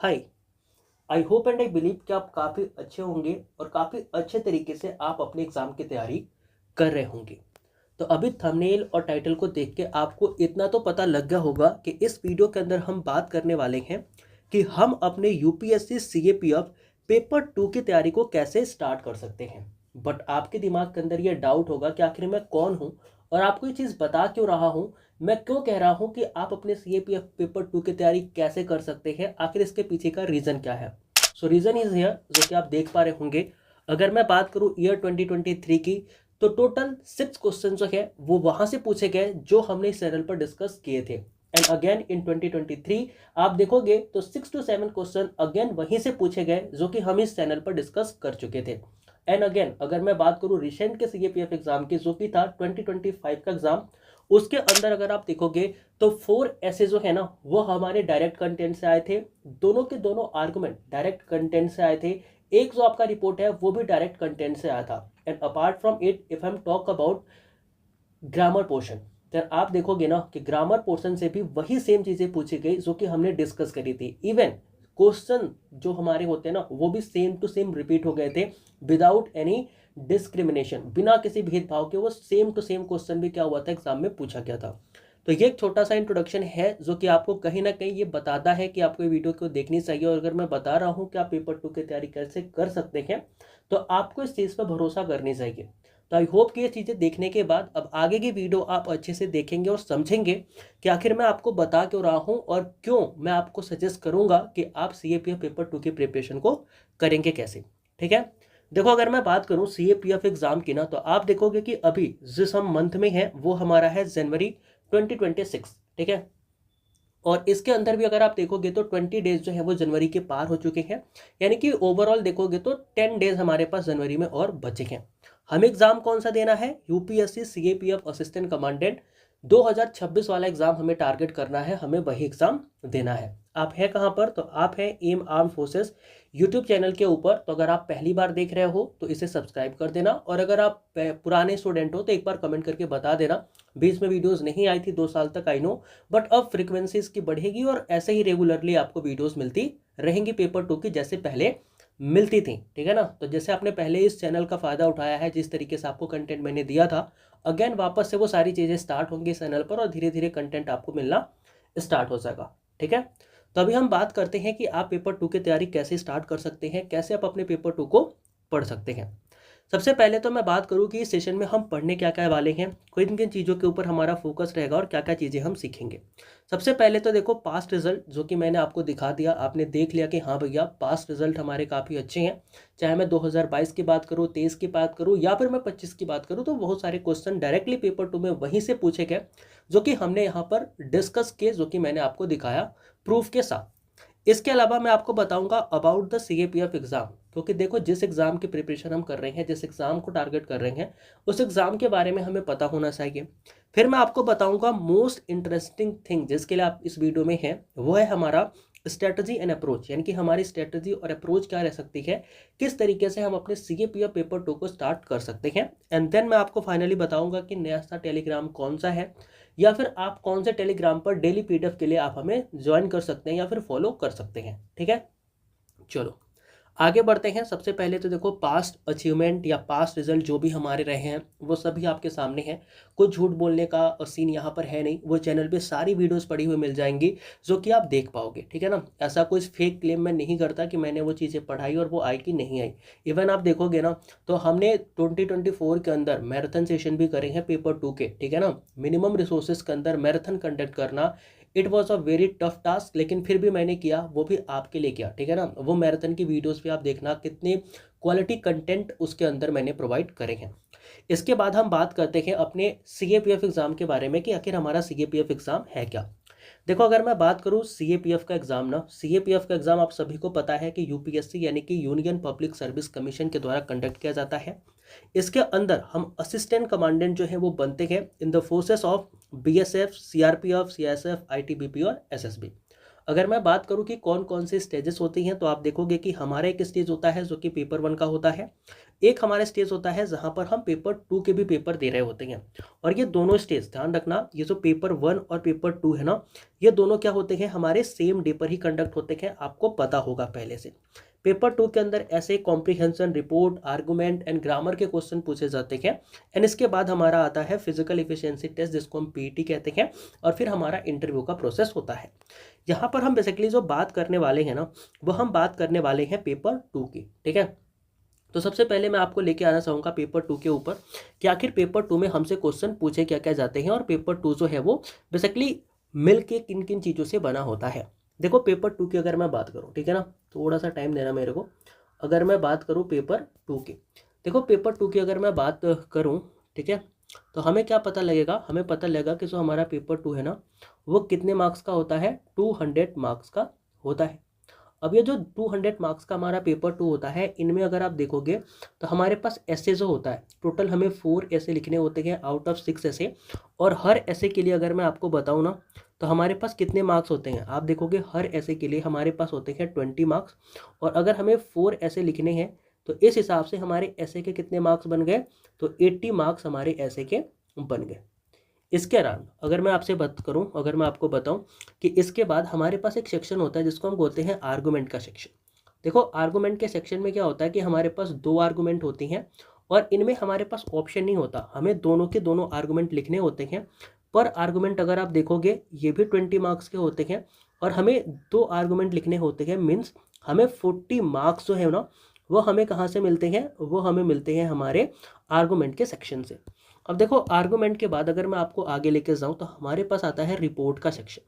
Hi. I hope and I believe कि आप काफ़ी अच्छे होंगे और काफ़ी अच्छे तरीके से आप अपने एग्ज़ाम की तैयारी कर रहे होंगे। तो अभी थंबनेल और टाइटल को देख के आपको इतना तो पता लग गया होगा कि इस वीडियो के अंदर हम बात करने वाले हैं कि हम अपने यूपीएससी सीएपीएफ पेपर 2 की तैयारी को कैसे स्टार्ट कर सकते हैं। बट आपके दिमाग के अंदर ये डाउट होगा कि आखिर मैं कौन हूँ और आपको ये चीज़ बता क्यों रहा हूँ, मैं क्यों कह रहा हूँ कि आप अपने सीएपीएफ पेपर 2 की तैयारी कैसे कर सकते हैं, आखिर इसके पीछे का रीज़न क्या है। सो रीज़न इज़ हियर, जो कि आप देख पा रहे होंगे। अगर मैं बात करूँ ईयर 2023 की, तो टोटल 6 क्वेश्चन जो है वो वहां से पूछे गए जो हमने इस चैनल पर डिस्कस किए थे। एंड अगेन इन 2023 आप देखोगे तो 6 to 7 क्वेश्चन अगेन वहीं से पूछे गए जो कि हम इस चैनल पर डिस्कस कर चुके थे। एंड अगेन अगर मैं बात करूं रिसेंट के सीएपीएफ एग्जाम की, जो कि था 2025 का एग्जाम, उसके अंदर अगर आप देखोगे तो 4 ऐसे जो है ना वो हमारे डायरेक्ट कंटेंट से आए थे। दोनों के दोनों आर्गुमेंट डायरेक्ट कंटेंट से आए थे। एक जो आपका रिपोर्ट है वो भी डायरेक्ट कंटेंट से आया था। And apart from it if I am talk about grammar portion, तो आप देखोगे ना कि ग्रामर पोर्शन से भी वही सेम चीजें पूछी गई जो कि हमने डिस्कस करी थी। इवन क्वेश्चन जो हमारे होते हैं ना वो भी सेम टू सेम रिपीट हो गए थे विदाउट एनी डिस्क्रिमिनेशन, बिना किसी भेदभाव के वो सेम टू सेम क्वेश्चन भी क्या हुआ था एग्जाम में पूछा गया था। तो ये एक छोटा सा इंट्रोडक्शन है जो कि आपको कहीं ना कहीं ये बताता है कि आपको ये वीडियो को देखनी चाहिए। और अगर मैं बता रहा हूँ कि आप पेपर 2 की तैयारी कैसे कर सकते हैं तो आपको इस चीज़ पर भरोसा करनी चाहिए। तो आई होप कि ये चीज़ें देखने के बाद अब आगे की वीडियो आप अच्छे से देखेंगे और समझेंगे कि आखिर मैं आपको बता क्यों रहा हूँ और क्यों मैं आपको सजेस्ट करूंगा कि आप सीएपीएफ पेपर 2 की प्रिपरेशन को करेंगे कैसे। ठीक है, देखो अगर मैं बात करूं सीएपीएफ एग्जाम की ना, तो आप देखोगे कि अभी जिस हम मंथ में है वो हमारा है जनवरी 2026। ठीक है, और इसके अंदर भी अगर आप देखोगे तो 20 डेज जो है वो जनवरी के पार हो चुके हैं। यानी कि ओवरऑल देखोगे तो 10 डेज हमारे पास जनवरी में और बचे हैं। हमें एग्जाम कौन सा देना है? यूपीएससी सीएपीएफ असिस्टेंट कमांडेंट 2026 वाला एग्जाम हमें टारगेट करना है, हमें वही एग्जाम देना है। आप है कहाँ पर? तो आप है एम आर्म फोर्सेस यूट्यूब चैनल के ऊपर। तो अगर आप पहली बार देख रहे हो तो इसे सब्सक्राइब कर देना, और अगर आप पुराने स्टूडेंट हो तो एक बार कमेंट करके बता देना। बीच में वीडियोस नहीं आई थी 2 साल तक, आई नो, बट अब फ्रीक्वेंसी इसकी बढ़ेगी और ऐसे ही रेगुलरली आपको वीडियोस मिलती रहेंगी पेपर 2 की, जैसे पहले मिलती थी। ठीक है ना, तो जैसे आपने पहले इस चैनल का फ़ायदा उठाया है, जिस तरीके से आपको कंटेंट मैंने दिया था, अगेन वापस से वो सारी चीज़ें स्टार्ट होंगी इस चैनल पर और धीरे धीरे कंटेंट आपको मिलना स्टार्ट हो जाएगा। ठीक है, तो अभी हम बात करते हैं कि आप पेपर 2 की तैयारी कैसे स्टार्ट कर सकते हैं, कैसे आप अपने पेपर 2 को पढ़ सकते हैं। सबसे पहले तो मैं बात करूं कि इस सेशन में हम पढ़ने क्या क्या वाले हैं, किन किन चीज़ों के ऊपर हमारा फोकस रहेगा और क्या क्या चीज़ें हम सीखेंगे। सबसे पहले तो देखो पास्ट रिजल्ट, जो कि मैंने आपको दिखा दिया, आपने देख लिया कि हाँ भैया पास्ट रिजल्ट हमारे काफ़ी अच्छे हैं। चाहे मैं 2022 की बात करूँ, 23 की बात करूँ या फिर मैं 25 की बात करूँ, तो बहुत सारे क्वेश्चन डायरेक्टली पेपर 2 में वहीं से पूछे गए जो कि हमने यहाँ पर डिस्कस किए, जो कि मैंने आपको दिखाया प्रूफ के साथ। इसके अलावा मैं आपको बताऊंगा अबाउट द सीएपीएफ एग्जाम, क्योंकि देखो जिस एग्जाम की प्रिपरेशन हम कर रहे हैं, जिस एग्जाम को टारगेट कर रहे हैं, उस एग्जाम के बारे में हमें पता होना चाहिए। फिर मैं आपको बताऊंगा मोस्ट इंटरेस्टिंग थिंग जिसके लिए आप इस वीडियो में हैं, वो है हमारा स्ट्रेटजी एंड अप्रोच, यानी कि हमारी स्ट्रेटजी और अप्रोच क्या रह सकती है, किस तरीके से हम अपने सीएपीएफ पेपर 2 को स्टार्ट कर सकते हैं। एंड देन मैं आपको फाइनली बताऊंगा कि नया सा टेलीग्राम कौन सा है, या फिर आप कौन से टेलीग्राम पर डेली पीडीएफ के लिए आप हमें ज्वाइन कर सकते हैं या फिर फॉलो कर सकते हैं। ठीक है, चलो आगे बढ़ते हैं। सबसे पहले तो देखो पास्ट अचीवमेंट या पास्ट रिजल्ट जो भी हमारे रहे हैं वो सभी आपके सामने हैं। कुछ झूठ बोलने का सीन यहाँ पर है नहीं, वो चैनल पे सारी वीडियोस पड़ी हुई मिल जाएंगी जो कि आप देख पाओगे। ठीक है ना, ऐसा कुछ फेक क्लेम मैं नहीं करता कि मैंने वो चीज़ें पढ़ाई और वो आई कि नहीं आई। इवन आप देखोगे ना तो हमने 2024 के अंदर मैराथन सेशन भी करे हैं पेपर 2 के। ठीक है ना, मिनिमम रिसोर्सेज के अंदर मैराथन कंडक्ट करना, it was a very tough task, लेकिन फिर भी मैंने किया, वो भी आपके लिए किया। ठीक है ना, वो मैराथन की वीडियोस भी आप देखना कितने क्वालिटी कंटेंट उसके अंदर मैंने प्रोवाइड करे हैं। इसके बाद हम बात करते हैं अपने सीएपीएफ एग्जाम के बारे में कि आखिर हमारा सीएपीएफ एग्जाम है क्या। देखो अगर मैं बात करूं सीएपीएफ का एग्जाम ना, सीएपीएफ का एग्जाम आप सभी को पता है कि यूपीएससी यानी कि यूनियन पब्लिक सर्विस कमीशन के द्वारा कंडक्ट किया जाता है। इसके अंदर हम असिस्टेंट कमांडेंट जो है वो बनते हैं in the forces of BSF, CRPF, CSF, ITBP और एसएसबी। अगर मैं बात करूं कि कौन कौन से स्टेजेस होती हैं, तो आप देखोगे कि हमारा एक स्टेज होता है जो कि पेपर 1 का होता है। एक हमारा स्टेज होता है जहाँ पर हम पेपर 2 के भी पेपर दे रहे होते हैं। और ये दोनों स्टेज ध्यान रखना, ये जो पेपर 1 और पेपर 2 है ना, ये दोनों क्या होते हैं, हमारे सेम डे पर ही कंडक्ट होते हैं, आपको पता होगा पहले से। पेपर 2 के अंदर ऐसे comprehension, report, argument and grammar के क्वेश्चन पूछे जाते हैं। एंड इसके बाद हमारा आता है फिजिकल इफिशियंसी टेस्ट, जिसको हम पीईटी कहते हैं, और फिर हमारा इंटरव्यू का प्रोसेस होता है। यहाँ पर हम बेसिकली जो बात करने वाले हैं ना, वो हम बात करने वाले हैं पेपर 2 की, ठीक है। तो सबसे पहले मैं आपको लेके आना चाहूँगा पेपर 2 के ऊपर कि आखिर पेपर 2 में हमसे क्वेश्चन पूछे क्या क्या जाते हैं, और पेपर 2 जो है वो बेसिकली मिल के किन किन चीज़ों से बना होता है। देखो पेपर 2 की अगर मैं बात करूँ, ठीक है ना, थोड़ा सा टाइम देना मेरे को। अगर मैं बात करूँ पेपर 2 की, देखो पेपर 2 की अगर मैं बात करूँ, ठीक है, तो हमें क्या पता लगेगा, हमें पता लगेगा कि जो हमारा पेपर 2 है ना, वो कितने मार्क्स का होता है, 200 मार्क्स का होता है। अब ये जो 200 मार्क्स का हमारा पेपर 2 होता है, इनमें अगर आप देखोगे तो हमारे पास ऐसे जो होता है, टोटल हमें 4 ऐसे लिखने होते हैं आउट ऑफ 6 ऐसे। और हर ऐसे के लिए अगर मैं आपको बताऊं ना, तो हमारे पास कितने मार्क्स होते हैं, आप देखोगे हर ऐसे के लिए हमारे पास होते हैं 20 मार्क्स। और अगर हमें 4 ऐसे लिखने हैं तो इस हिसाब से हमारे ऐसे के कितने मार्क्स बन गए, तो 80 मार्क्स हमारे ऐसे के बन गए। इसके अलावा अगर मैं आपसे बात करूं, अगर मैं आपको बताऊं कि इसके बाद हमारे पास एक सेक्शन होता है जिसको हम बोलते हैं आर्गूमेंट का सेक्शन। देखो आर्गूमेंट के सेक्शन में क्या होता है कि हमारे पास 2 आर्गूमेंट होती हैं, और इनमें हमारे पास ऑप्शन नहीं होता, हमें दोनों के दोनों आर्गूमेंट लिखने होते हैं। पर आर्गूमेंट अगर आप देखोगे ये भी 20 मार्क्स के होते हैं, और हमें 2 आर्गूमेंट लिखने होते हैं, मीन्स हमें 40 मार्क्स जो है ना, वो हमें कहाँ से मिलते हैं, वो हमें मिलते हैं हमारे आर्गूमेंट के सेक्शन से। अब देखो आर्गूमेंट के बाद अगर मैं आपको आगे लेके जाऊँ तो हमारे पास आता है रिपोर्ट का सेक्शन।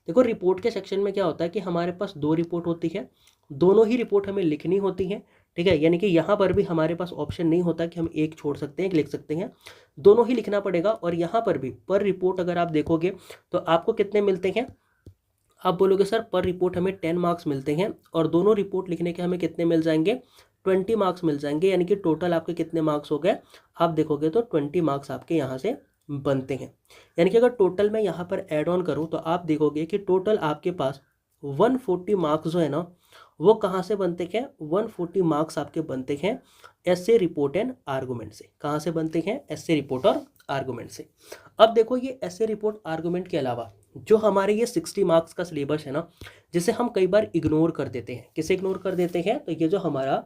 देखो रिपोर्ट के सेक्शन में क्या होता है कि हमारे पास 2 रिपोर्ट होती है, दोनों ही रिपोर्ट हमें लिखनी होती हैं, ठीक है। यानी कि यहाँ पर भी हमारे पास ऑप्शन नहीं होता कि हम एक छोड़ सकते हैं, एक लिख सकते हैं, दोनों ही लिखना पड़ेगा। और यहाँ पर भी पर रिपोर्ट अगर आप देखोगे तो आपको कितने मिलते हैं, आप बोलोगे सर पर रिपोर्ट हमें 10 मार्क्स मिलते हैं, और दोनों रिपोर्ट लिखने के हमें कितने मिल जाएंगे, 20 मार्क्स मिल जाएंगे। यानी कि टोटल आपके कितने मार्क्स हो गए, आप देखोगे तो 20 मार्क्स आपके यहाँ से बनते हैं। यानी कि अगर टोटल मैं यहाँ पर ऐड ऑन करूँ तो आप देखोगे कि टोटल आपके पास 140 मार्क्स जो है ना, वो कहाँ से बनते हैं, 140 मार्क्स आपके बनते हैं ऐसे रिपोर्ट एंड आर्गूमेंट से। कहाँ से बनते हैं, ऐसे रिपोर्ट और आर्गूमेंट से। अब देखो ये ऐसे रिपोर्ट आर्गूमेंट के अलावा जो हमारे ये 60 मार्क्स का सिलेबस है ना, जिसे हम कई बार इग्नोर कर देते हैं। किसे इग्नोर कर देते हैं, तो ये जो हमारा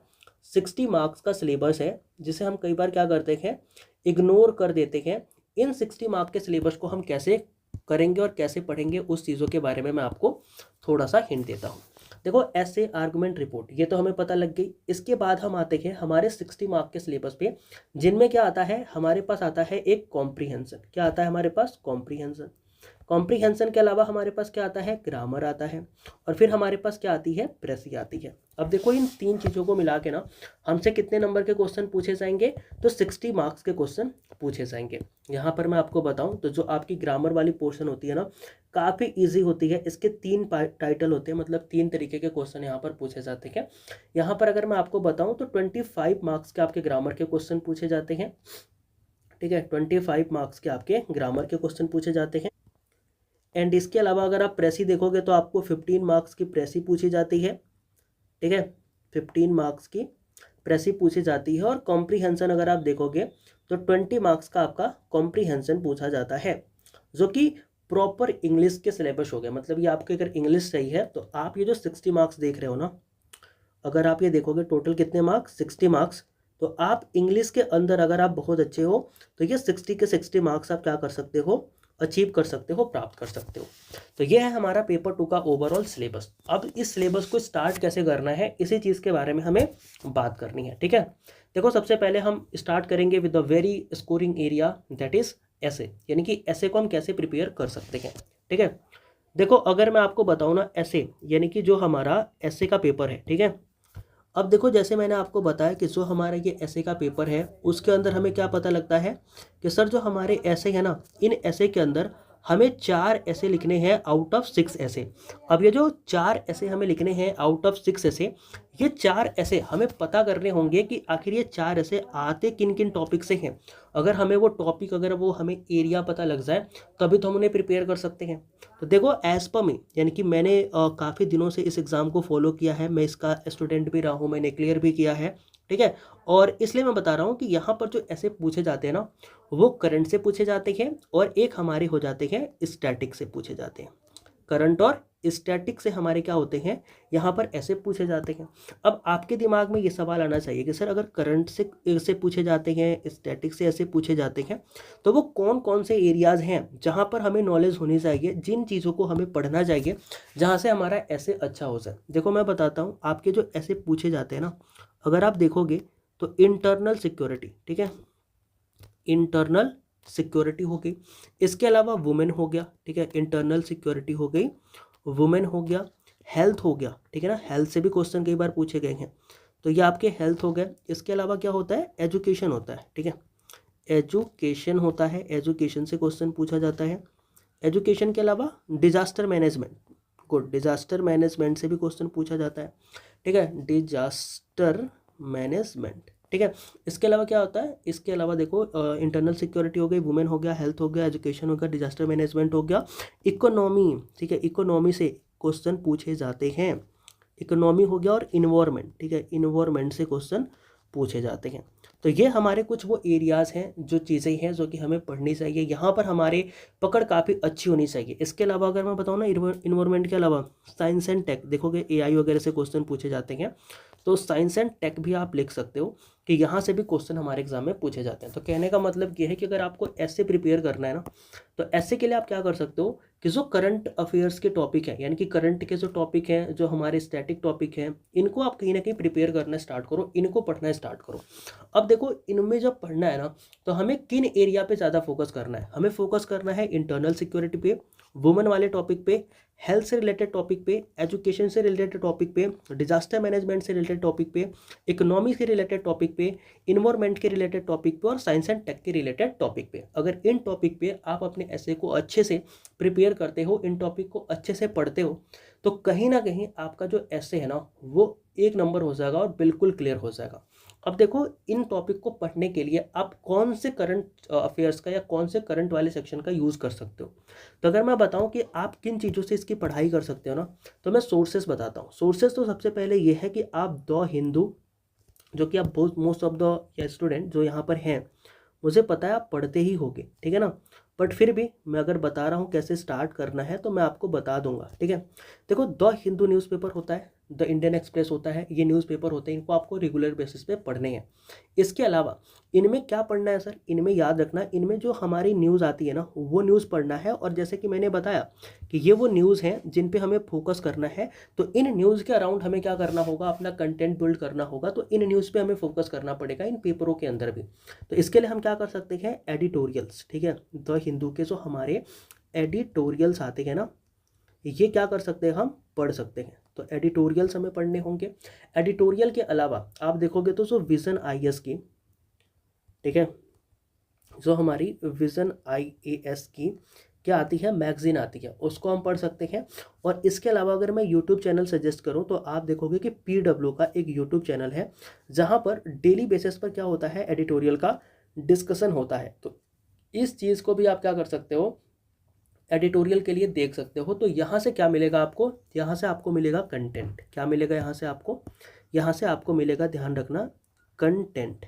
60 मार्क्स का सिलेबस है, जिसे हम कई बार क्या करते हैं, इग्नोर कर देते हैं। इन 60 मार्क्स के सिलेबस को हम कैसे करेंगे और कैसे पढ़ेंगे, उस चीज़ों के बारे में मैं आपको थोड़ा सा हिंट देता हूँ। देखो ऐसे आर्गुमेंट रिपोर्ट ये तो हमें पता लग गई। इसके बाद हम आते हैं हमारे 60 मार्क के सिलेबस पे, जिनमें क्या आता है, हमारे पास आता है एक कॉम्प्रीहेंशन। क्या आता है हमारे पास, कॉम्प्रीहेंशन। कॉम्प्रीहेंशन के अलावा हमारे पास क्या आता है, ग्रामर आता है, और फिर हमारे पास क्या आती है, प्रेसी आती है। अब देखो इन 3 चीज़ों को मिला के ना हमसे कितने नंबर के क्वेश्चन पूछे जाएंगे, तो 60 मार्क्स के क्वेश्चन पूछे जाएंगे। यहाँ पर मैं आपको बताऊं तो जो आपकी ग्रामर वाली पोर्शन होती है ना, काफ़ी ईजी होती है। इसके 3 टाइटल होते हैं, मतलब 3 तरीके के क्वेश्चन यहाँ पर पूछे जाते हैं। यहाँ पर अगर मैं आपको बताऊँ तो 25 मार्क्स के आपके ग्रामर के क्वेश्चन पूछे जाते हैं, ठीक है। 25 मार्क्स के आपके ग्रामर के क्वेश्चन पूछे जाते हैं। एंड इसके अलावा अगर आप प्रेसी देखोगे तो आपको 15 मार्क्स की प्रेसी पूछी जाती है, ठीक है। 15 मार्क्स की प्रेसी पूछी जाती है। और कॉम्प्रीहेंशन अगर आप देखोगे तो 20 मार्क्स का आपका कॉम्प्रीहेंशन पूछा जाता है, जो कि प्रॉपर इंग्लिश के सिलेबस हो गए। मतलब ये आपके अगर इंग्लिश सही है तो आप ये जो 60 मार्क्स देख रहे हो ना, अगर आप ये देखोगे टोटल कितने मार्क्स, 60 मार्क्स, तो आप इंग्लिश के अंदर अगर आप बहुत अच्छे हो तो ये 60 के 60 मार्क्स आप क्या कर सकते हो, अचीव कर सकते हो, प्राप्त कर सकते हो। तो ये है हमारा पेपर 2 का ओवरऑल सिलेबस। अब इस सिलेबस को स्टार्ट कैसे करना है, इसी चीज़ के बारे में हमें बात करनी है, ठीक है। देखो सबसे पहले हम स्टार्ट करेंगे with the very scoring area, that is ऐसे। यानी कि ऐसे को हम कैसे प्रिपेयर कर सकते हैं, ठीक है। देखो अगर मैं आपको बताऊँ ना, ऐसे यानी कि जो हमारा ऐसे का पेपर है, ठीक है। अब देखो जैसे मैंने आपको बताया कि जो हमारा ये ऐसे का पेपर है, उसके अंदर हमें क्या पता लगता है कि सर जो हमारे ऐसे है ना, इन ऐसे के अंदर हमें 4 ऐसे लिखने हैं आउट ऑफ 6 ऐसे। अब ये जो 4 ऐसे हमें लिखने हैं आउट ऑफ 6 ऐसे, ये 4 ऐसे हमें पता करने होंगे कि आखिर ये 4 ऐसे आते किन किन टॉपिक से हैं। अगर हमें वो टॉपिक, अगर वो हमें एरिया पता लग जाए तभी तो हम उन्हें प्रिपेयर कर सकते हैं। तो देखो एज पर मी, यानी कि मैंने काफ़ी दिनों से इस एग्ज़ाम को फॉलो किया है, मैं इसका स्टूडेंट भी रहा हूँ, मैंने क्लियर भी किया है, ठीक है। और इसलिए मैं बता रहा हूँ कि यहाँ पर जो ऐसे पूछे जाते हैं ना, वो करंट से पूछे जाते हैं और एक हमारे हो जाते हैं स्टैटिक से पूछे जाते हैं। करंट और स्टैटिक से हमारे क्या होते हैं, यहाँ पर ऐसे पूछे जाते हैं। अब आपके दिमाग में ये सवाल आना चाहिए कि सर अगर करंट से पूछे जाते हैं, स्टैटिक से ऐसे पूछे जाते हैं, तो वो कौन कौन से एरियाज हैं जहाँ पर हमें नॉलेज होनी चाहिए, जिन चीज़ों को हमें पढ़ना चाहिए, जहाँ से हमारा ऐसे अच्छा हो जाए। देखो मैं बताता हूँ, आपके जो ऐसे पूछे जाते हैं ना, अगर आप देखोगे तो इंटरनल सिक्योरिटी, ठीक है, इंटरनल सिक्योरिटी हो गई, इसके अलावा वुमेन हो गया, ठीक है, इंटरनल सिक्योरिटी हो गई, वुमेन हो गया, हेल्थ हो गया, ठीक है ना, हेल्थ से भी क्वेश्चन कई बार पूछे गए हैं, तो ये आपके हेल्थ हो गए। इसके अलावा क्या होता है, एजुकेशन होता है, ठीक है, एजुकेशन होता है, एजुकेशन से क्वेश्चन पूछा जाता है। एजुकेशन के अलावा disaster management, good, disaster management से भी क्वेश्चन पूछा जाता है, ठीक है, डिजास्टर मैनेजमेंट, ठीक है। इसके अलावा क्या होता है, इसके अलावा देखो इंटरनल सिक्योरिटी हो गई, वुमेन हो गया, हेल्थ हो गया, एजुकेशन हो गया, डिजास्टर मैनेजमेंट हो गया, इकोनॉमी, ठीक है, इकोनॉमी से क्वेश्चन पूछे जाते हैं, इकोनॉमी हो गया, और इन्वायरमेंट, ठीक है, इन्वायरमेंट से क्वेश्चन पूछे जाते हैं। तो ये हमारे कुछ वो एरियाज़ हैं, जो चीज़ें हैं जो कि हमें पढ़नी चाहिए, यहाँ पर हमारे पकड़ काफ़ी अच्छी होनी चाहिए। इसके अलावा अगर मैं बताऊँ ना, इन्वायरमेंट के अलावा साइंस एंड टेक, देखोगे एआई वगैरह से क्वेश्चन पूछे जाते हैं, तो साइंस एंड टेक भी आप लिख सकते हो कि यहाँ से भी क्वेश्चन हमारे एग्जाम में पूछे जाते हैं। तो कहने का मतलब ये है कि अगर आपको ऐसे प्रिपेयर करना है ना, तो ऐसे के लिए आप क्या कर सकते हो कि जो करंट अफेयर्स के टॉपिक हैं, यानी कि करंट के जो टॉपिक हैं, जो हमारे स्टैटिक टॉपिक हैं, इनको आप कहीं ना कहीं प्रिपेयर करना स्टार्ट करो, इनको पढ़ना स्टार्ट करो। अब देखो इनमें जब पढ़ना है ना, तो हमें किन एरिया पे ज़्यादा फोकस करना है, हमें फोकस करना है इंटरनल सिक्योरिटी पे, वुमेन वाले टॉपिक पे, हेल्थ से रिलेटेड टॉपिक पे, एजुकेशन से रिलेटेड टॉपिक पे, डिजास्टर मैनेजमेंट से रिलेटेड टॉपिक पे, इकोनॉमी से रिलेटेड टॉपिक पे, इन्वायरमेंट के रिलेटेड टॉपिक पे, और साइंस एंड टेक के रिलेटेड टॉपिक पे। अगर इन टॉपिक पे आप अपने ऐसे को अच्छे से प्रिपेयर करते हो, इन टॉपिक को अच्छे से पढ़ते हो, तो कहीं ना कहीं आपका जो ऐसे है ना, वो एक नंबर हो जाएगा और बिल्कुल क्लियर हो जाएगा। अब देखो इन टॉपिक को पढ़ने के लिए आप कौन से करंट अफेयर्स का या कौन से करंट वाले सेक्शन का यूज़ कर सकते हो। तो अगर मैं बताऊं कि आप किन चीज़ों से इसकी पढ़ाई कर सकते हो ना, तो मैं सोर्सेस बताता हूँ। सोर्सेस तो सबसे पहले ये है कि आप द हिंदू, जो कि आप बहुत मोस्ट ऑफ द स्टूडेंट जो यहाँ पर हैं, मुझे पता है आप पढ़ते ही होगे, ठीक है ना, बट फिर भी मैं अगर बता रहा हूँ कैसे स्टार्ट करना है तो मैं आपको बता दूंगा, ठीक है। देखो द हिंदू न्यूज़पेपर होता है, द इंडियन एक्सप्रेस होता है, ये न्यूज़पेपर होते हैं, इनको आपको रेगुलर बेसिस पे पढ़ने हैं। इसके अलावा इनमें क्या पढ़ना है सर, इनमें याद रखना, इनमें जो हमारी न्यूज़ आती है ना, वो न्यूज़ पढ़ना है। और जैसे कि मैंने बताया कि ये वो न्यूज़ हैं जिन पे हमें फोकस करना है, तो इन न्यूज़ के अराउंड हमें क्या करना होगा, अपना कंटेंट बिल्ड करना होगा। तो इन न्यूज़ पे हमें फोकस करना पड़ेगा, इन पेपरों के अंदर भी। तो इसके लिए हम क्या कर सकते हैं, एडिटोरियल्स, ठीक है, द हिंदू के जो हमारे एडिटोरियल्स आते हैं ना, ये क्या कर सकते हैं, हम पढ़ सकते हैं। तो एडिटोरियल्स हमें पढ़ने होंगे। एडिटोरियल के अलावा आप देखोगे तो जो विजन आईएएस की, ठीक है, जो हमारी विजन आईएएस की क्या आती है, मैगजीन आती है, उसको हम पढ़ सकते हैं। और इसके अलावा अगर मैं यूट्यूब चैनल सजेस्ट करूं तो आप देखोगे कि पीडब्ल्यू का एक यूट्यूब चैनल है, जहां पर डेली बेसिस पर क्या होता है, एडिटोरियल का डिस्कशन होता है। तो इस चीज़ को भी आप क्या कर सकते हो, एडिटोरियल के लिए देख सकते हो। तो यहाँ से क्या मिलेगा आपको, यहाँ से आपको मिलेगा कंटेंट। क्या मिलेगा यहाँ से आपको, यहाँ से आपको मिलेगा, ध्यान रखना, कंटेंट,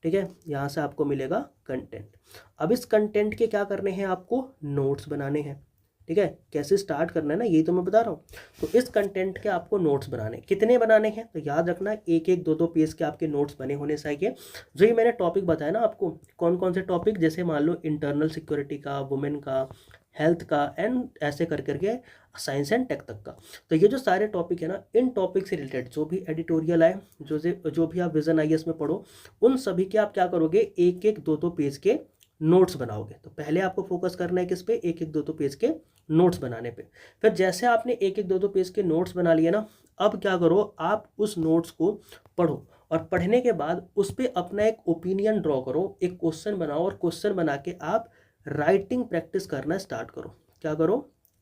ठीक है, यहाँ से आपको मिलेगा कंटेंट। अब इस कंटेंट के क्या करने हैं, आपको नोट्स बनाने हैं, ठीक है। कैसे स्टार्ट करना है ना, यही तो मैं बता रहा हूँ। तो इस कंटेंट के आपको नोट्स बनाने, कितने बनाने हैं, तो याद रखना एक एक दो दो पेज के आपके नोट्स बने होने चाहिए। जो ये मैंने टॉपिक बताया ना आपको, कौन कौन से टॉपिक, जैसे मान लो इंटरनल सिक्योरिटी का, वुमेन का, हेल्थ का, एंड ऐसे कर करके साइंस एंड टेक तक का। तो ये जो सारे टॉपिक है ना, इन टॉपिक से रिलेटेड जो भी एडिटोरियल आए, जो भी आप विजन आईएएस में पढ़ो, उन सभी के आप क्या करोगे, एक एक दो दो पेज के नोट्स बनाओगे। तो पहले आपको फोकस करना है किस पे, एक एक दो दो पेज के नोट्स बनाने पे। फिर जैसे आपने एक एक दो दो पेज के नोट्स बना लिए ना, अब क्या करो, आप उस नोट्स को पढ़ो, और पढ़ने के बाद उस पर अपना एक ओपिनियन ड्रॉ करो, एक क्वेश्चन बनाओ, और क्वेश्चन बना के आप राइटिंग प्रैक्टिस करना स्टार्ट करो। क्या करो,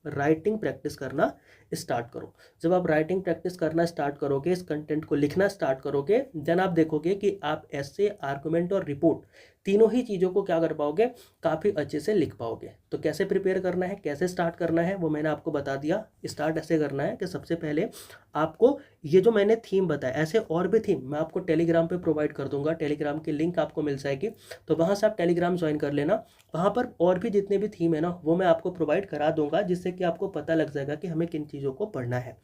राइटिंग प्रैक्टिस करना स्टार्ट करो। जब आप राइटिंग प्रैक्टिस करना स्टार्ट करोगे, इस कंटेंट को लिखना स्टार्ट करोगे, देन आप देखोगे कि आप ऐसे आर्गुमेंट और रिपोर्ट तीनों ही चीज़ों को क्या कर पाओगे, काफ़ी अच्छे से लिख पाओगे। तो कैसे प्रिपेयर करना है, कैसे स्टार्ट करना है, वो मैंने आपको बता दिया। स्टार्ट ऐसे करना है कि सबसे पहले आपको ये जो मैंने थीम बताया, ऐसे और भी थीम मैं आपको टेलीग्राम पे प्रोवाइड कर दूंगा, टेलीग्राम की लिंक आपको मिल जाएगी, तो वहाँ से आप टेलीग्राम ज्वाइन कर लेना। वहाँ पर और भी जितने भी थीम है ना, वो मैं आपको प्रोवाइड करा दूंगा, जिससे कि आपको पता लग जाएगा कि हमें किन चीज़ों को पढ़ना है।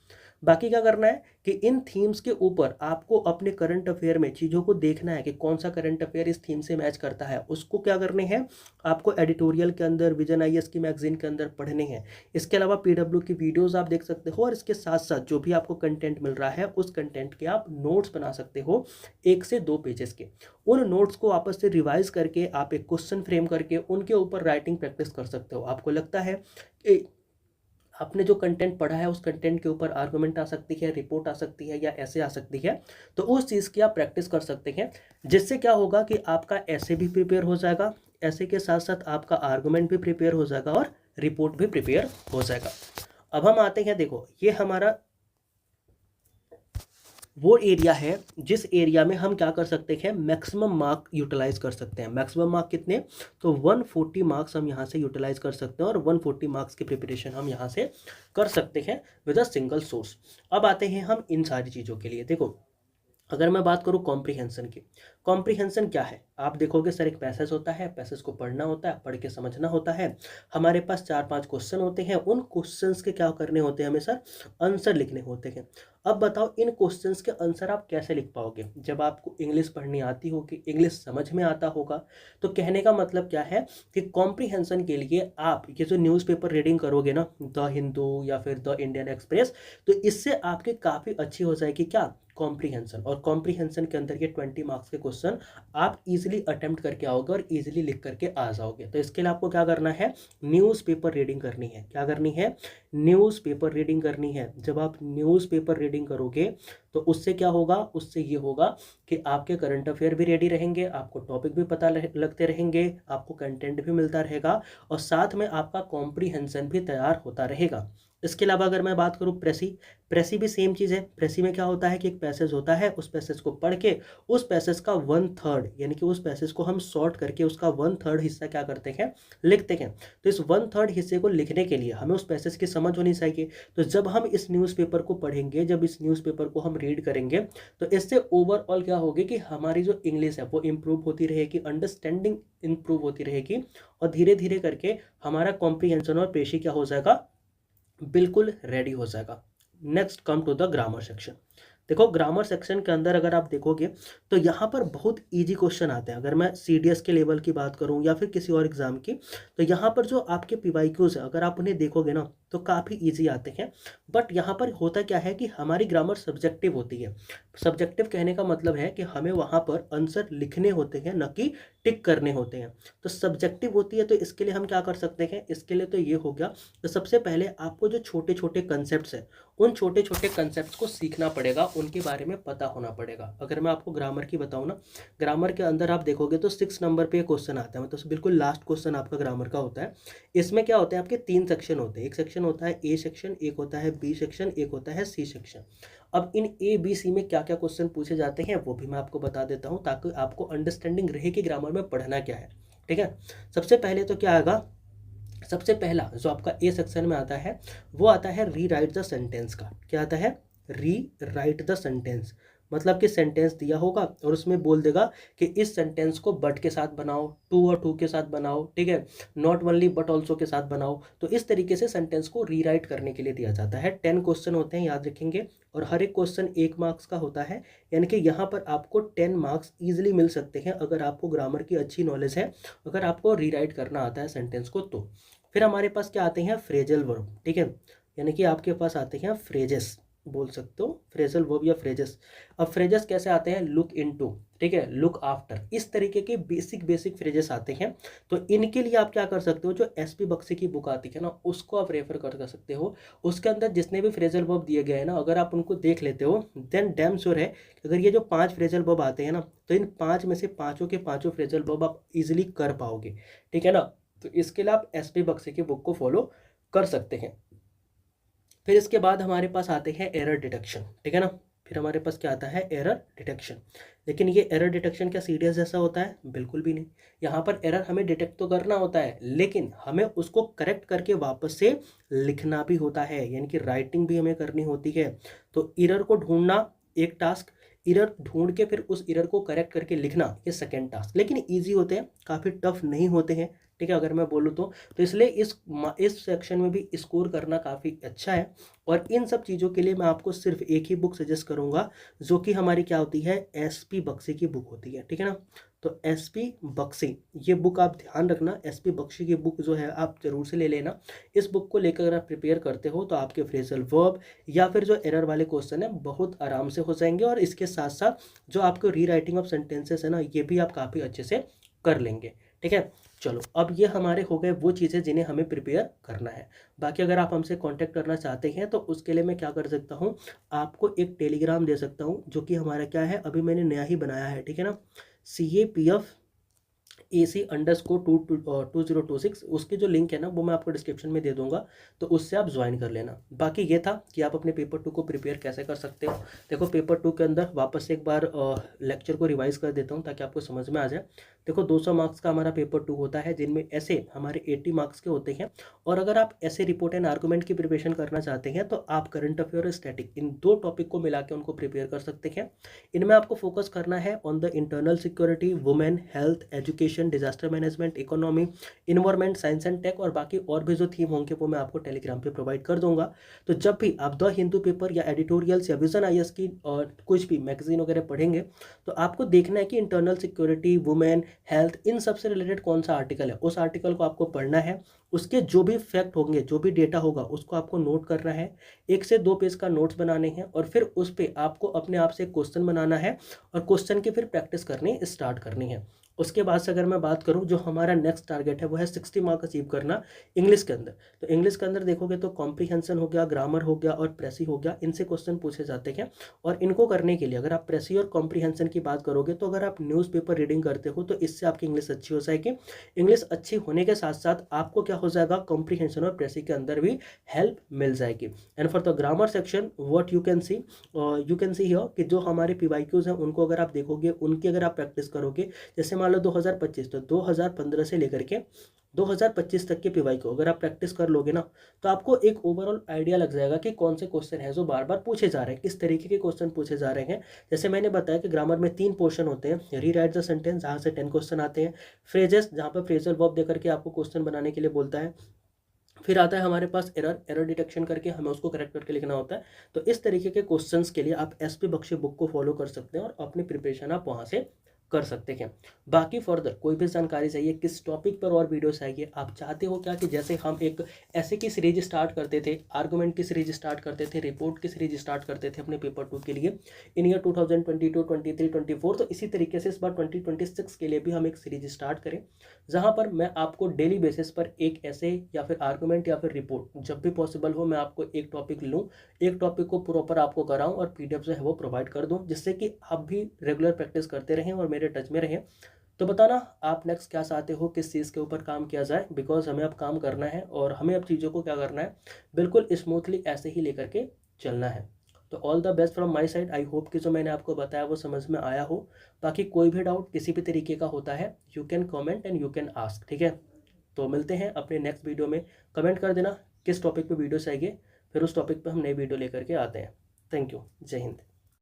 बाकी क्या करना है कि इन थीम्स के ऊपर आपको अपने करंट अफेयर में चीज़ों को देखना है कि कौन सा करंट अफेयर इस थीम से मैच करता है, उसको क्या करने हैं, आपको एडिटोरियल के अंदर, विजन आईएएस की मैगजीन के अंदर पढ़ने हैं। इसके अलावा पीडब्ल्यू की वीडियोस आप देख सकते हो, और इसके साथ साथ जो भी आपको कंटेंट मिल रहा है उस कंटेंट के आप नोट्स बना सकते हो 1 से 2 पेजेस के। उन नोट्स को आपस से रिवाइज करके आप एक क्वेश्चन फ्रेम करके उनके ऊपर राइटिंग प्रैक्टिस कर सकते हो। आपको लगता है कि आपने जो कंटेंट पढ़ा है उस कंटेंट के ऊपर आर्गुमेंट आ सकती है, रिपोर्ट आ सकती है, या ऐसे आ सकती है, तो उस चीज़ की आप प्रैक्टिस कर सकते हैं। जिससे क्या होगा कि आपका ऐसे भी प्रिपेयर हो जाएगा, ऐसे के साथ साथ आपका आर्गुमेंट भी प्रिपेयर हो जाएगा और रिपोर्ट भी प्रिपेयर हो जाएगा। अब हम आते हैं, देखो ये हमारा वो एरिया है जिस एरिया में हम क्या कर सकते हैं, मैक्सिमम मार्क यूटिलाइज कर सकते हैं। मैक्सिमम मार्क कितने, तो 140 मार्क्स हम यहाँ से यूटिलाइज कर सकते हैं, और 140 मार्क्स की प्रिपरेशन हम यहाँ से कर सकते हैं विद अ सिंगल सोर्स। अब आते हैं हम इन सारी चीज़ों के लिए। देखो अगर मैं बात करूं कॉम्प्रिहेंशन की, कॉम्प्रिहेंशन क्या है, आप देखोगे सर एक पैसेज होता है, पैसेज को पढ़ना होता है, पढ़ के समझना होता है, हमारे पास 4-5 क्वेश्चन होते हैं, उन क्वेश्चंस के क्या करने होते हैं, हमें सर आंसर लिखने होते हैं। अब बताओ इन क्वेश्चंस के आंसर आप कैसे लिख पाओगे, जब आपको इंग्लिश पढ़नी आती होगी, इंग्लिश समझ में आता होगा। तो कहने का मतलब क्या है कि कॉम्प्रिहेंशन के लिए आप ये जो न्यूज़पेपर रीडिंग करोगे ना, द हिंदू या फिर द इंडियन एक्सप्रेस, तो इससे आपकी काफ़ी अच्छी हो जाएगी क्या, कॉम्प्रिहेंशन। और कॉम्प्रिहेंशन के अंदर ये 20 मार्क्स के क्वेश्चन आप इजीली अटेम्प्ट करके आओगे और इजीली लिख करके आ जाओगे। तो इसके लिए आपको क्या करना है, न्यूज़पेपर रीडिंग करनी है। क्या करनी है, न्यूज़पेपर रीडिंग करनी है। जब आप न्यूज़पेपर रीडिंग करोगे तो उससे क्या होगा, उससे ये होगा कि आपके करंट अफेयर भी रेडी रहेंगे, आपको टॉपिक भी पता लगते रहेंगे, आपको कंटेंट भी मिलता रहेगा, और साथ में आपका कॉम्प्रिहेंशन भी तैयार होता रहेगा। इसके अलावा अगर मैं बात करूँ प्रेसी भी सेम चीज़ है। प्रेसी में क्या होता है कि एक पैसेज होता है, उस पैसेज को पढ़ के उस पैसेज का 1/3 यानी कि उस पैसेज को हम शॉर्ट करके उसका 1/3 हिस्सा क्या करते हैं, लिखते हैं। तो इस 1/3 हिस्से को लिखने के लिए हमें उस पैसेज की समझ होनी चाहिए। तो जब हम इस न्यूज़पेपर को पढ़ेंगे, जब इस न्यूज़पेपर को हम रीड करेंगे, तो इससे ओवरऑल क्या होगी कि हमारी जो इंग्लिश है वो इम्प्रूव होती रहेगी, अंडरस्टैंडिंग इम्प्रूव होती रहेगी, और धीरे धीरे करके हमारा कॉम्प्रिहेंशन और पेशी क्या हो जाएगा, बिल्कुल रेडी हो जाएगा। Next come to the grammar section. देखो ग्रामर सेक्शन के अंदर अगर आप देखोगे तो यहाँ पर बहुत इजी क्वेश्चन आते हैं। अगर मैं सीडीएस के लेवल की बात करूँ या फिर किसी और एग्जाम की, तो यहाँ पर जो आपके पीवाईक्यूज है अगर आप उन्हें देखोगे ना तो काफ़ी इजी आते हैं। बट यहाँ पर होता क्या है कि हमारी ग्रामर सब्जेक्टिव होती है। सब्जेक्टिव कहने का मतलब है कि हमें वहाँ पर आंसर लिखने होते हैं, न कि टिक करने होते हैं। तो सब्जेक्टिव होती है, तो इसके लिए हम क्या कर सकते हैं, इसके लिए तो ये हो गया, तो सबसे पहले आपको जो छोटे छोटे कंसेप्ट हैं उन छोटे छोटे कंसेप्ट को सीखना पड़ेगा, उनके बारे में पता होना पड़ेगा। अगर मैं आपको ग्रामर की बताऊँ ना, ग्रामर के अंदर आप देखोगे तो 6 नंबर पे क्वेश्चन आता है, मतलब बिल्कुल लास्ट क्वेश्चन आपका ग्रामर का होता है। इसमें क्या होता है, आपके 3 सेक्शन होते हैं। एक सेक्शन होता है ए सेक्शन, एक होता है बी सेक्शन, एक होता है सी सेक्शन। अब इन ए बी सी में क्या क्या क्वेश्चन पूछे जाते हैं वो भी मैं आपको बता देता हूँ, ताकि आपको अंडरस्टैंडिंग रहे कि ग्रामर में पढ़ना क्या है। ठीक है, सबसे पहले तो क्या आएगा, सबसे पहला जो आपका ए सेक्शन में आता है वो आता है री राइट द सेंटेंस का। क्या आता है, री राइट द सेंटेंस, मतलब कि सेंटेंस दिया होगा और उसमें बोल देगा कि इस सेंटेंस को बट के साथ बनाओ, टू और टू के साथ बनाओ, ठीक है, नॉट ओनली बट ऑल्सो के साथ बनाओ। तो इस तरीके से सेंटेंस को रीराइट करने के लिए दिया जाता है। 10 क्वेश्चन होते हैं, याद रखेंगे, और हर एक क्वेश्चन 1 मार्क्स का होता है। यानी कि यहाँ पर आपको 10 मार्क्स ईजिली मिल सकते हैं अगर आपको ग्रामर की अच्छी नॉलेज है, अगर आपको रीराइट करना आता है सेंटेंस को तो। फिर हमारे पास क्या आते हैं, फ्रेजल वर्ब। ठीक है, यानी कि आपके पास आते हैं फ्रेजेस, बोल सकते हो फ्रेजल वर्ब या फ्रेजेस। अब फ्रेजेस कैसे आते हैं, लुक इनटू, ठीक है, लुक आफ्टर, इस तरीके के बेसिक फ्रेजेस आते हैं। तो इनके लिए आप क्या कर सकते हो, जो एसपी बक्सी की बुक आती है ना उसको आप रेफर कर सकते हो। उसके अंदर जितने भी फ्रेजल वर्ब दिए गए हैं ना, अगर आप उनको देख लेते हो देन डैम श्योर है कि अगर ये जो 5 फ्रेजल वर्ब आते हैं ना, तो इन 5 में से पाँचों के पाँचों फ्रेजल वर्ब आप इजिली कर पाओगे। ठीक है ना, तो इसके लिए आप एसपी बक्सी की बुक को फॉलो कर सकते हैं। फिर इसके बाद हमारे पास आते हैं एरर डिटेक्शन, ठीक है ना। फिर हमारे पास क्या आता है, एरर डिटेक्शन। लेकिन ये एरर डिटेक्शन क्या सीरियस जैसा होता है, बिल्कुल भी नहीं। यहाँ पर एरर हमें डिटेक्ट तो करना होता है, लेकिन हमें उसको करेक्ट करके वापस से लिखना भी होता है, यानी कि राइटिंग भी हमें करनी होती है। तो एरर को ढूंढना एक टास्क, एरर ढूंढ के फिर उस एरर को करेक्ट करके लिखना ये सेकेंड टास्क। लेकिन ईजी होते हैं, काफ़ी टफ नहीं होते हैं, ठीक है, अगर मैं बोलूँ तो इसलिए इस सेक्शन में भी स्कोर करना काफ़ी अच्छा है। और इन सब चीज़ों के लिए मैं आपको सिर्फ एक ही बुक सजेस्ट करूँगा, जो कि हमारी क्या होती है, एसपी बख्शी की बुक होती है, ठीक है ना। तो एसपी बख्शी ये बुक आप ध्यान रखना, एसपी बख्शी की बुक जो है आप जरूर से ले लेना। इस बुक को लेकर अगर आप प्रिपेयर करते हो तो आपके फ्रेजल वर्ब या फिर जो एरर वाले क्वेश्चन है बहुत आराम से हो जाएंगे, और इसके साथ साथ जो आपको रीराइटिंग ऑफ सेंटेंसेस है ना, ये भी आप काफ़ी अच्छे से कर लेंगे, ठीक है। चलो, अब ये हमारे हो गए वो चीज़ें जिन्हें हमें प्रिपेयर करना है। बाकी अगर आप हमसे कांटेक्ट करना चाहते हैं तो उसके लिए मैं क्या कर सकता हूँ, आपको एक टेलीग्राम दे सकता हूँ, जो कि हमारा क्या है, अभी मैंने नया ही बनाया है, ठीक है ना, CAPF AC_2026। उसकी जो लिंक है ना वो मैं आपको डिस्क्रिप्शन में दे दूंगा, तो उससे आप ज्वाइन कर लेना। बाकी ये था कि आप अपने पेपर 2 को प्रिपेयर कैसे कर सकते हो। देखो, पेपर 2 के अंदर वापस से एक बार लेक्चर को रिवाइज कर देता हूँ ताकि आपको समझ में आ जाए। देखो, 200 मार्क्स का हमारा पेपर 2 होता है, जिनमें ऐसे हमारे 80 मार्क्स के होते हैं। और अगर आप ऐसे रिपोर्ट एंड आर्गूमेंट की प्रिपरेशन करना चाहते हैं तो आप करंट अफेयर और स्टैटिक इन 2 टॉपिक को मिला के उनको प्रिपेयर कर सकते हैं। इनमें आपको फोकस करना है on the internal security, women, health, education, disaster management, economy, environment, science and tech, और बाकी और भी जो थीम होंगे वो मैं आपको टेलीग्राम पे प्रोवाइड कर दूंगा। तो जब भी आप द हिंदू पेपर या एडिटोरियल्स या विजन IAS की और कुछ भी मैगजीन वगैरह पढ़ेंगे, तो आपको देखना है कि इंटरनल सिक्योरिटी, वुमेन, हेल्थ, इन सब से रिलेटेड कौन सा आर्टिकल है, उस आर्टिकल को आपको पढ़ना है। उसके जो भी फैक्ट होंगे, जो भी डेटा होगा, उसको आपको नोट करना है। 1 से 2 पेज का नोट्स बनाने हैं, और फिर उस पर आपको अपने आप से क्वेश्चन बनाना है, और क्वेश्चन की फिर प्रैक्टिस करनी स्टार्ट करनी है। उसके बाद से अगर मैं बात करूं, जो हमारा नेक्स्ट टारगेट है वो है 60 मार्क अचीव करना इंग्लिश के अंदर। तो इंग्लिश के अंदर देखोगे तो कॉम्प्रीहेंशन हो गया, ग्रामर हो गया और प्रेसी हो गया, इनसे क्वेश्चन पूछे जाते हैं। और इनको करने के लिए अगर आप प्रेसी और कॉम्प्रीहेंशन की बात करोगे, तो अगर आप न्यूज़पेपर रीडिंग करते हो तो इससे आपकी इंग्लिश अच्छी हो जाएगी। इंग्लिश अच्छी होने के साथ साथ आपको क्या हो जाएगा, कॉम्प्रीहेंशन और प्रेसी के अंदर भी हेल्प मिल जाएगी। And for the grammar section what you can see here कि जो हमारे PYQs हैं उनको अगर आप देखोगे, उनकी अगर आप प्रैक्टिस करोगे, जैसे मान लो 2025, तो 2015 से लेकर के 2025 तक के PYQ अगर आप प्रैक्टिस कर लोगे ना, तो आपको एक ओवरऑल आइडिया लग जाएगा कि कौन से क्वेश्चन है जो बार बार पूछे जा रहे हैं, किस तरीके के क्वेश्चन पूछे जा रहे हैं। जैसे मैंने बताया कि ग्रामर में 3 पोर्शन होते हैं, रीराइट द सेंटेंस जहाँ से 10 क्वेश्चन आते हैं, फ्रेजेस जहाँ पर फ्रेजल वर्ब देकर के आपको क्वेश्चन बनाने के लिए बोलता है, फिर आता है हमारे पास एरर डिटेक्शन करके हमें उसको करेक्ट करके लिखना होता है। तो इस तरीके के क्वेश्चंस के लिए आप SP बख्शी बुक को फॉलो कर सकते हैं और अपनी प्रिपरेशन आप वहाँ से कर सकते हैं। बाकी फर्दर कोई भी जानकारी चाहिए, किस टॉपिक पर और वीडियो चाहिए, आप चाहते हो क्या कि जैसे हम एक ऐसे की सीरीज स्टार्ट करते थे, आर्गूमेंट की सीरीज स्टार्ट करते थे, रिपोर्ट की सीरीज स्टार्ट करते थे अपने पेपर 2 के लिए इन ईयर 2022, 23, 24, तो इसी तरीके से इस बार 2026 के लिए भी हम एक सीरीज स्टार्ट करें, जहां पर मैं आपको डेली बेसिस पर एक ऐसे या फिर आर्गूमेंट या फिर रिपोर्ट जब भी पॉसिबल हो, मैं आपको एक टॉपिक लूँ, एक टॉपिक को प्रॉपर आपको कराऊं और PDF जो है वो प्रोवाइड कर दूं, जिससे कि आप भी रेगुलर प्रैक्टिस करते रहें और मेरे टच में रहें। तो बताना आप नेक्स्ट क्या चाहते हो, किस चीज़ के ऊपर काम किया जाए, बिकॉज हमें अब काम करना है और हमें अब चीज़ों को क्या करना है, बिल्कुल स्मूथली ऐसे ही लेकर के चलना है। तो all the best from my side. I hope कि जो मैंने आपको बताया वो समझ में आया हो। बाकी कोई भी डाउट किसी भी तरीके का होता है, you can comment and you can ask, ठीक है। तो मिलते हैं अपने नेक्स्ट वीडियो में। कमेंट कर देना किस टॉपिक पे वीडियो चाहिए, फिर उस टॉपिक पे हम नई वीडियो लेकर के आते हैं। Thank you. जय हिंद।